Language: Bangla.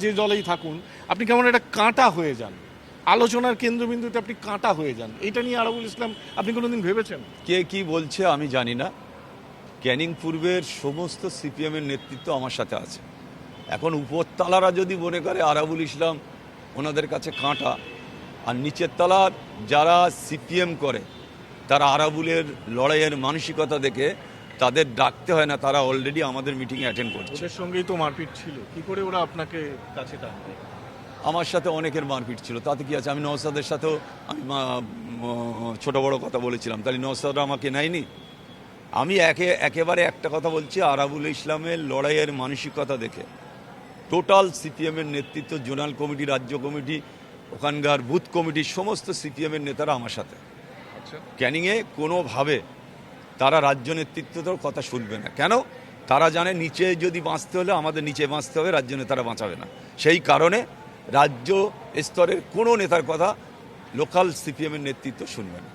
যে দলেই থাকুন আপনি কেমন একটা কাঁটা হয়ে যান, আলোচনার কেন্দ্রবিন্দুতে আপনি কাঁটা হয়ে যান। এটা নিয়ে আরাবুল ইসলাম আপনি কোনোদিন ভেবেছেন? কে কি বলছে আমি জানি না। ক্যানিং পূর্বের সমস্ত সিপিএমের নেতৃত্ব আমার সাথে আছে। এখন উপরতলারা যদি মনে করে আরাবুল ইসলাম ওনাদের কাছে কাঁটা, আর নিচের তলার যারা সিপিএম করে তারা আরাবুলের লড়াইয়ের মানসিকতা দেখে তাদের ডাকতে হয় না, তারা অলরেডি আমাদের মিটিংয়ে অ্যাটেন্ড করছে। ওদের সঙ্গেই তো মারপিট ছিল, কি করে ওরা আপনাকে কাছে টানবে? আমার সাথে অনেকের মারপিট ছিল, তাতে কি আছে? আমি নওশাদের সাথেও আমি ছোট বড় কথা বলেছিলাম, তাহলে নওশাদরা আমাকে নেয়নি? আমি একেবারে একটা কথা বলছি, আরাবুল ইসলামের লড়াইয়ের মানসিকতা দেখে টোটাল সিপিএমের নেতৃত্ব, জোনাল কমিটি, রাজ্য কমিটি, ওখানকার বুথ কমিটির সমস্ত সিপিএমের নেতারা আমার সাথে। আচ্ছা, ক্যানিংয়ে কোনোভাবে তারা রাজ্য নেতৃত্বর কথা শুনবে না। কেন? তারা জানে নিচে যদি বাঁচতে হলে আমাদের নিচে বাঁচতে হবে, রাজ্য নেতারা বাঁচাবে না। সেই কারণে রাজ্য স্তরের কোনো নেতার কথা লোকাল সিপিএমের নেতৃত্ব শুনবে না।